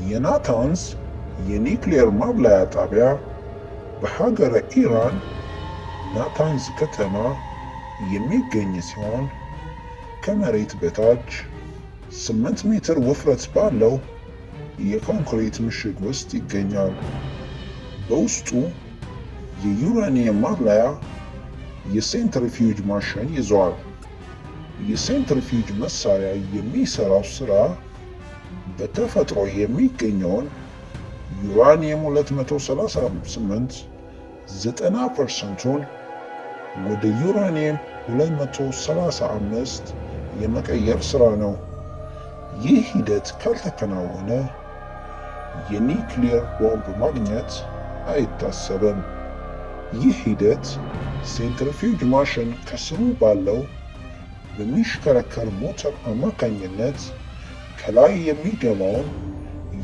የናታንዝ የኒውክሌር ማብላያ ጣቢያ በሀገረ ኢራን ናታንዝ ከተማ የሚገኝ ሲሆን ከመሬት በታች 8 ሜትር ውፍረት ባለው የኮንክሪት ምሽግ ውስጥ ይገኛል። በውስጡ የዩራኒየም ማብላያ የሴንትሪፊዩጅ ማሽን ይዟል። የሴንትሪፊዩጅ መሳሪያ የሚሰራው ስራ በተፈጥሮ የሚገኘውን ዩራኒየም 238 90%ን ወደ ዩራኒየም 235 የመቀየር ስራ ነው። ይህ ሂደት ካልተከናወነ የኒውክሊየር ቦምብ ማግኘት አይታሰብም። ይህ ሂደት ሴንትሪፊዩጅ ማሽን ከስሩ ባለው በሚሽከረከር ሞተር አማካኝነት ከላይ የሚገባውን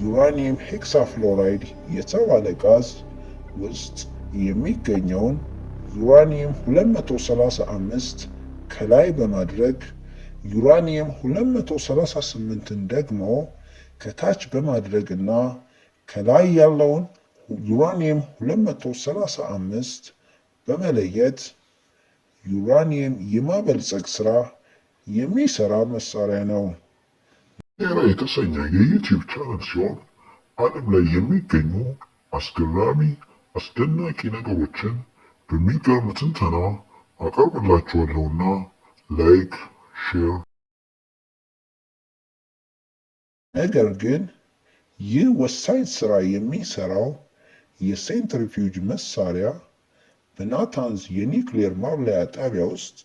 ዩራኒየም ሄክሳፍሎራይድ የተባለ ጋዝ ውስጥ የሚገኘውን ዩራኒየም 235 ከላይ በማድረግ ዩራኒየም 238ን ደግሞ ከታች በማድረግና ከላይ ያለውን ዩራኒየም 235 በመለየት ዩራኒየም የማበልጸግ ስራ የሚሰራ መሳሪያ ነው። ቴራ የተሰኘ የዩቲዩብ ቻናል ሲሆን ዓለም ላይ የሚገኙ አስገራሚ አስደናቂ ነገሮችን በሚገርም ትንተና አቀርብላችኋለሁና ላይክ፣ ሼር። ነገር ግን ይህ ወሳኝ ስራ የሚሰራው የሴንትሪፊዩጅ መሳሪያ በናታንዝ የኒውክሌር ማብላያ ጣቢያ ውስጥ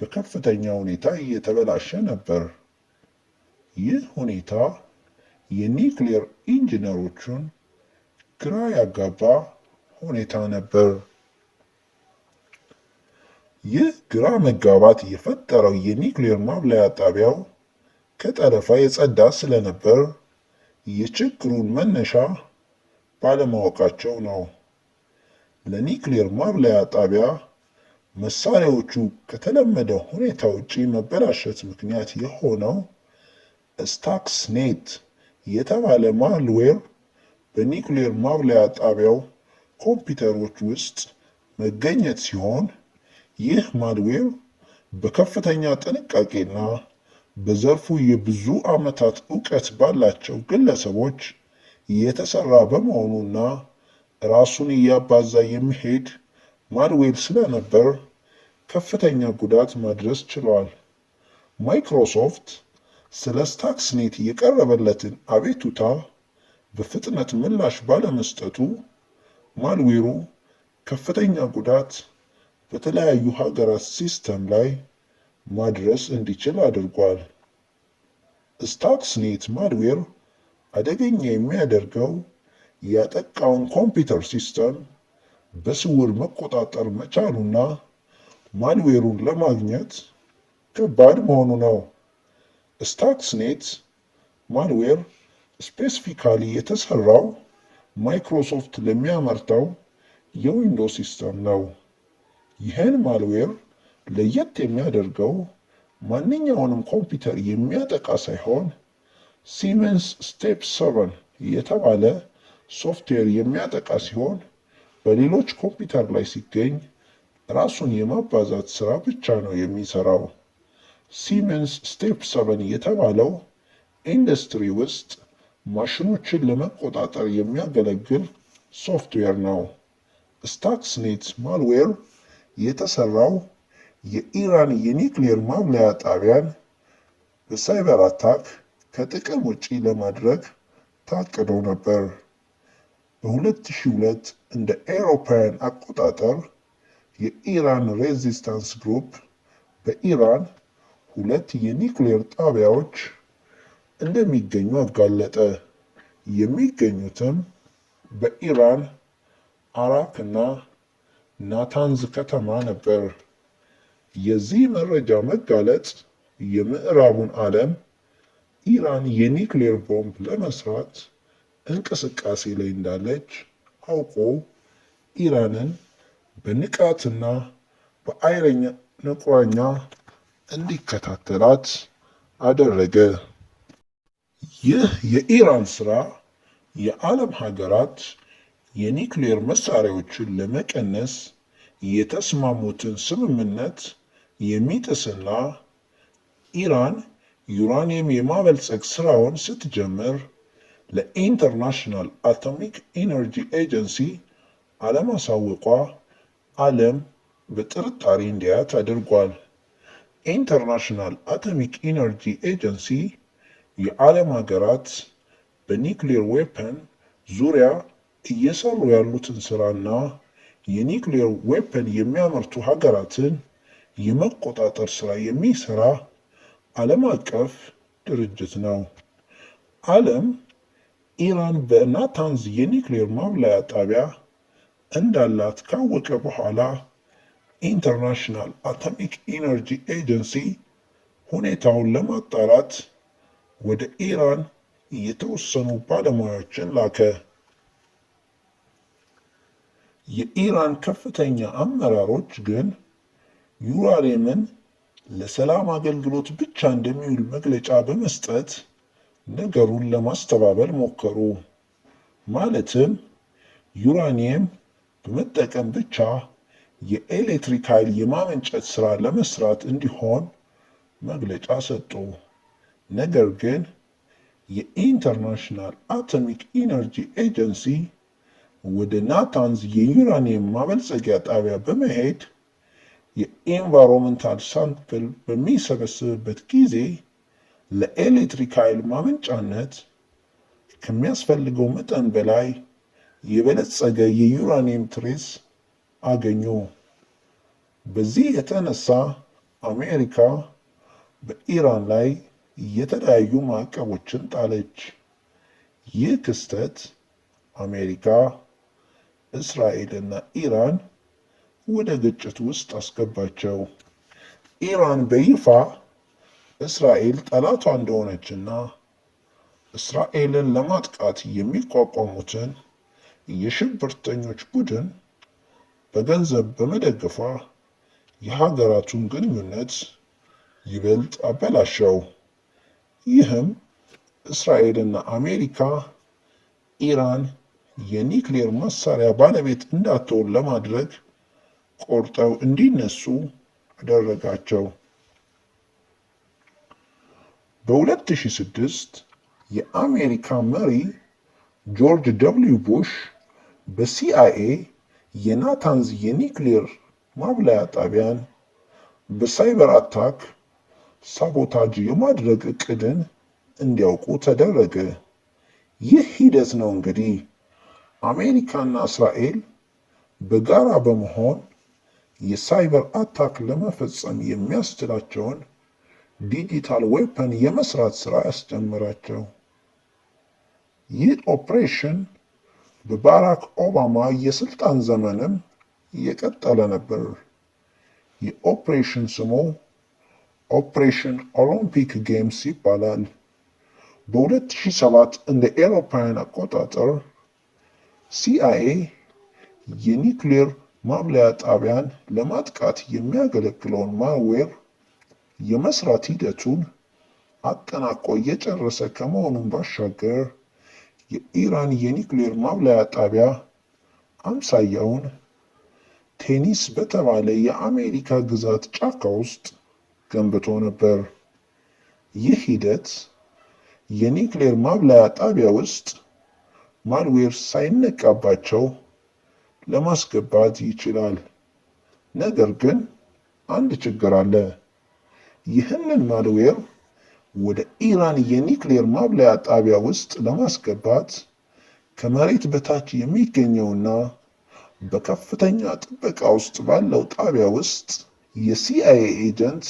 በከፍተኛ ሁኔታ እየተበላሸ ነበር። ይህ ሁኔታ የኒውክሌር ኢንጂነሮቹን ግራ ያጋባ ሁኔታ ነበር። ይህ ግራ መጋባት የፈጠረው የኒውክሌር ማብላያ ጣቢያው ከጠለፋ የጸዳ ስለነበር የችግሩን መነሻ ባለማወቃቸው ነው። ለኒውክሌር ማብላያ ጣቢያ መሳሪያዎቹ ከተለመደ ሁኔታ ውጪ መበላሸት ምክንያት የሆነው ስታክስኔት የተባለ ማልዌር በኒውክሌር ማብላያ ጣቢያው ኮምፒውተሮች ውስጥ መገኘት ሲሆን ይህ ማልዌር በከፍተኛ ጥንቃቄና በዘርፉ የብዙ ዓመታት ዕውቀት ባላቸው ግለሰቦች የተሰራ በመሆኑና ራሱን እያባዛ የሚሄድ ማልዌር ስለነበር ከፍተኛ ጉዳት ማድረስ ችሏል። ማይክሮሶፍት ስለ ስታክስኔት የቀረበለትን አቤቱታ በፍጥነት ምላሽ ባለመስጠቱ ማልዌሩ ከፍተኛ ጉዳት በተለያዩ ሀገራት ሲስተም ላይ ማድረስ እንዲችል አድርጓል። ስታክስኔት ማልዌር አደገኛ የሚያደርገው ያጠቃውን ኮምፒውተር ሲስተም በስውር መቆጣጠር መቻሉና ማልዌሩን ለማግኘት ከባድ መሆኑ ነው። ስታክስኔት ማልዌር ስፔሲፊካሊ የተሰራው ማይክሮሶፍት ለሚያመርተው የዊንዶውስ ሲስተም ነው። ይህን ማልዌር ለየት የሚያደርገው ማንኛውንም ኮምፒውተር የሚያጠቃ ሳይሆን ሲመንስ ስቴፕ 7 የተባለ ሶፍትዌር የሚያጠቃ ሲሆን በሌሎች ኮምፒውተር ላይ ሲገኝ ራሱን የማባዛት ስራ ብቻ ነው የሚሰራው። ሲመንስ ስቴፕ 7 የተባለው ኢንዱስትሪ ውስጥ ማሽኖችን ለመቆጣጠር የሚያገለግል ሶፍትዌር ነው። ስታክስኔት ማልዌር የተሰራው የኢራን የኒውክሌር ማብላያ ጣቢያን በሳይበር አታክ ከጥቅም ውጪ ለማድረግ ታቅዶ ነበር። በ2002 እንደ አውሮፓውያን አቆጣጠር የኢራን ሬዚስታንስ ግሩፕ በኢራን 2 የኒውክሌር ጣቢያዎች እንደሚገኙ አጋለጠ። የሚገኙትም በኢራን አራክ እና ናታንዝ ከተማ ነበር። የዚህ መረጃ መጋለጥ የምዕራቡን ዓለም ኢራን የኒውክሌር ቦምብ ለመስራት እንቅስቃሴ ላይ እንዳለች አውቆ ኢራንን በንቃትና በአይረኛ ቁራኛ እንዲከታተላት አደረገ። ይህ የኢራን ስራ የዓለም ሀገራት የኒውክሌር መሳሪያዎችን ለመቀነስ የተስማሙትን ስምምነት የሚጥስና ኢራን ዩራኒየም የማበልጸግ ስራውን ስትጀምር ለኢንተርናሽናል አቶሚክ ኢነርጂ ኤጀንሲ አለማሳወቋ ዓለም በጥርጣሬ እንዲያያት አድርጓል። ኢንተርናሽናል አቶሚክ ኢነርጂ ኤጀንሲ የዓለም ሀገራት በኒውክሌር ዌፐን ዙሪያ እየሰሩ ያሉትን ስራና የኒውክሌር ዌፐን የሚያመርቱ ሀገራትን የመቆጣጠር ስራ የሚሰራ ዓለም አቀፍ ድርጅት ነው። ዓለም ኢራን በናታንዝ የኒውክሌር ማብላያ ጣቢያ እንዳላት ካወቀ በኋላ ኢንተርናሽናል አቶሚክ ኢነርጂ ኤጀንሲ ሁኔታውን ለማጣራት ወደ ኢራን የተወሰኑ ባለሙያዎችን ላከ። የኢራን ከፍተኛ አመራሮች ግን ዩራኒየምን ለሰላም አገልግሎት ብቻ እንደሚውል መግለጫ በመስጠት ነገሩን ለማስተባበል ሞከሩ። ማለትም ዩራኒየም በመጠቀም ብቻ የኤሌክትሪክ ኃይል የማመንጨት ሥራ ለመስራት እንዲሆን መግለጫ ሰጡ። ነገር ግን የኢንተርናሽናል አቶሚክ ኢነርጂ ኤጀንሲ ወደ ናታንዝ የዩራኒየም ማበልጸጊያ ጣቢያ በመሄድ የኢንቫይሮንመንታል ሳምፕል በሚሰበስብበት ጊዜ ለኤሌክትሪክ ኃይል ማመንጫነት ከሚያስፈልገው መጠን በላይ የበለጸገ የዩራኒየም ትሬስ አገኙ። በዚህ የተነሳ አሜሪካ በኢራን ላይ የተለያዩ ማዕቀቦችን ጣለች። ይህ ክስተት አሜሪካ፣ እስራኤልና ኢራን ወደ ግጭት ውስጥ አስገባቸው። ኢራን በይፋ እስራኤል ጠላቷ እንደሆነችና እስራኤልን ለማጥቃት የሚቋቋሙትን የሽብርተኞች ቡድን በገንዘብ በመደገፏ የሀገራቱን ግንኙነት ይበልጥ አበላሸው። ይህም እስራኤልና አሜሪካ ኢራን የኒውክሌር መሳሪያ ባለቤት እንዳትሆን ለማድረግ ቆርጠው እንዲነሱ አደረጋቸው። በ2006 የአሜሪካ መሪ ጆርጅ ደብሊው ቡሽ በሲአይኤ የናታንዝ የኒውክሌር ማብላያ ጣቢያን በሳይበር አታክ ሳቦታጅ የማድረግ እቅድን እንዲያውቁ ተደረገ። ይህ ሂደት ነው እንግዲህ አሜሪካና እስራኤል በጋራ በመሆን የሳይበር አታክ ለመፈጸም የሚያስችላቸውን ዲጂታል ዌፐን የመስራት ሥራ ያስጀመራቸው። ይህ ኦፕሬሽን በባራክ ኦባማ የስልጣን ዘመንም የቀጠለ ነበር። የኦፕሬሽን ስሙ ኦፕሬሽን ኦሎምፒክ ጌምስ ይባላል። በ2007 እንደ ኤሮፓውያን አቆጣጠር ሲአይኤ የኒውክሌር ማብለያ ጣቢያን ለማጥቃት የሚያገለግለውን ማልዌር የመስራት ሂደቱን አጠናቆ እየጨረሰ ከመሆኑም ባሻገር የኢራን የኒውክሌር ማብለያ ጣቢያ አምሳያውን ቴኒስ በተባለ የአሜሪካ ግዛት ጫካ ውስጥ ገንብቶ ነበር። ይህ ሂደት የኒውክሌር ማብለያ ጣቢያ ውስጥ ማልዌር ሳይነቃባቸው ለማስገባት ይችላል። ነገር ግን አንድ ችግር አለ። ይህንን ማልዌር ወደ ኢራን የኒውክሌር ማብለያ ጣቢያ ውስጥ ለማስገባት ከመሬት በታች የሚገኘውና በከፍተኛ ጥበቃ ውስጥ ባለው ጣቢያ ውስጥ የሲአይኤ ኤጀንት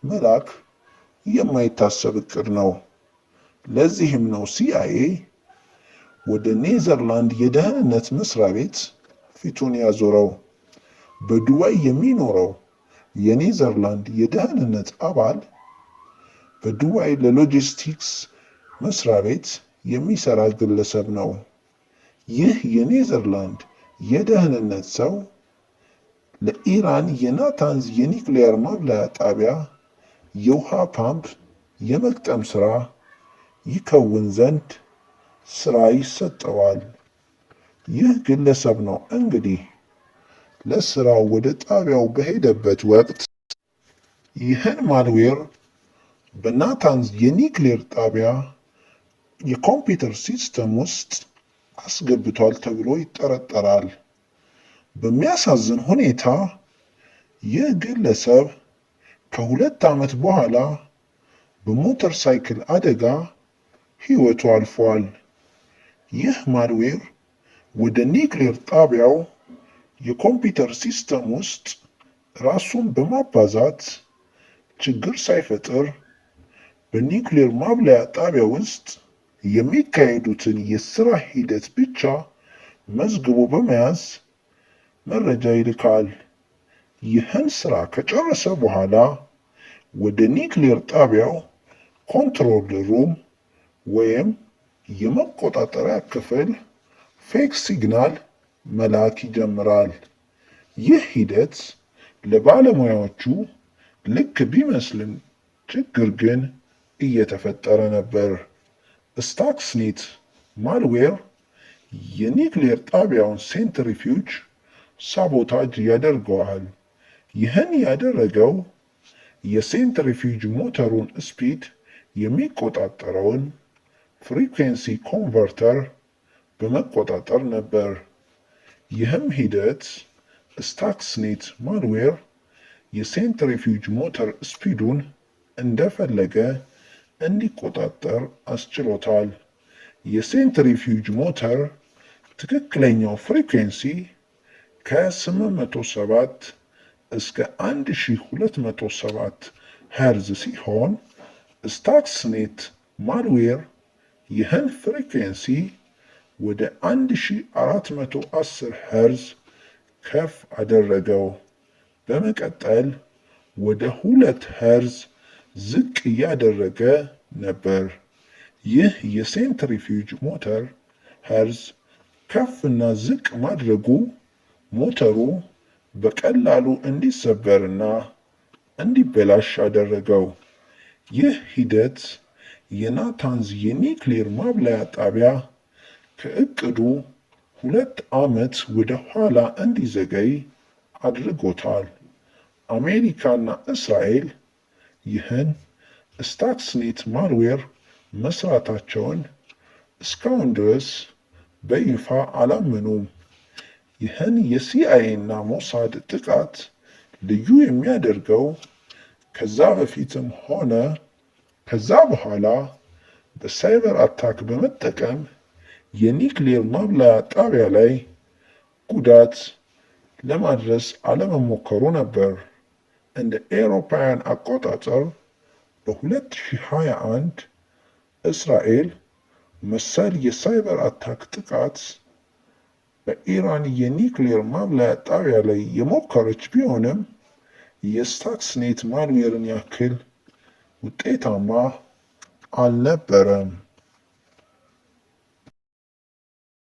መላክ የማይታሰብ እቅድ ነው። ለዚህም ነው ሲአይኤ ወደ ኔዘርላንድ የደህንነት መስሪያ ቤት ፊቱን ያዞረው። በዱባይ የሚኖረው የኔዘርላንድ የደህንነት አባል በዱባይ ለሎጂስቲክስ መስሪያ ቤት የሚሰራ ግለሰብ ነው። ይህ የኔዘርላንድ የደህንነት ሰው ለኢራን የናታንዝ የኒውክሌር ማብለያ ጣቢያ የውሃ ፓምፕ የመግጠም ሥራ ይከውን ዘንድ ስራ ይሰጠዋል። ይህ ግለሰብ ነው እንግዲህ ለስራው ወደ ጣቢያው በሄደበት ወቅት ይህን ማልዌር በናታንዝ የኒክሌር ጣቢያ የኮምፒውተር ሲስተም ውስጥ አስገብቷል ተብሎ ይጠረጠራል። በሚያሳዝን ሁኔታ ይህ ግለሰብ ከ2 ዓመት በኋላ በሞተር ሳይክል አደጋ ሕይወቱ አልፏል። ይህ ማልዌር ወደ ኒክሌር ጣቢያው የኮምፒውተር ሲስተም ውስጥ ራሱን በማባዛት ችግር ሳይፈጥር በኒክሌር ማብለያ ጣቢያ ውስጥ የሚካሄዱትን የሥራ ሂደት ብቻ መዝግቦ በመያዝ መረጃ ይልካል። ይህን ሥራ ከጨረሰ በኋላ ወደ ኒክሌር ጣቢያው ኮንትሮል ሩም ወይም የመቆጣጠሪያ ክፍል ፌክ ሲግናል መላክ ይጀምራል። ይህ ሂደት ለባለሙያዎቹ ልክ ቢመስልም ችግር ግን እየተፈጠረ ነበር። ስታክስኔት ማልዌር የኒክሌር ጣቢያውን ሴንትሪፊውጅ ሳቦታጅ ያደርገዋል። ይህን ያደረገው የሴንትሪፊውጅ ሞተሩን ስፒድ የሚቆጣጠረውን ፍሪኩዌንሲ ኮንቨርተር በመቆጣጠር ነበር። ይህም ሂደት ስታክስኔት ማልዌር የሴንትሪፊውጅ ሞተር ስፒዱን እንደፈለገ እንዲቆጣጠር አስችሎታል። የሴንትሪፊውጅ ሞተር ትክክለኛው ፍሪኩዌንሲ ከ807 እስከ 1207 ሄርዝ ሲሆን ስታክስኔት ማልዌር ይህን ፍሪኩዌንሲ ወደ 1410 ሄርዝ ከፍ አደረገው። በመቀጠል ወደ 2 ሄርዝ ዝቅ እያደረገ ነበር። ይህ የሴንትሪፊውጅ ሞተር ሄርዝ ከፍና ዝቅ ማድረጉ ሞተሩ በቀላሉ እንዲሰበርና እንዲበላሽ አደረገው። ይህ ሂደት የናታንዝ የኒክሌር ማብለያ ጣቢያ ከእቅዱ 2 ዓመት ወደ ኋላ እንዲዘገይ አድርጎታል። አሜሪካና እስራኤል ይህን ስታክስኔት ማልዌር መስራታቸውን እስካሁን ድረስ በይፋ አላመኑም። ይህን የሲአይኤ እና ሞሳድ ጥቃት ልዩ የሚያደርገው ከዛ በፊትም ሆነ ከዛ በኋላ በሳይበር አታክ በመጠቀም የኒክሌር ማብላያ ጣቢያ ላይ ጉዳት ለማድረስ አለመሞከሩ ነበር። እንደ ኤሮፓውያን አቆጣጠር በ2021 እስራኤል መሰል የሳይበር አታክ ጥቃት በኢራን የኒክሌር ማብላያ ጣቢያ ላይ የሞከረች ቢሆንም የስታክስኔት ማልዌርን ያክል ውጤታማ አልነበረም።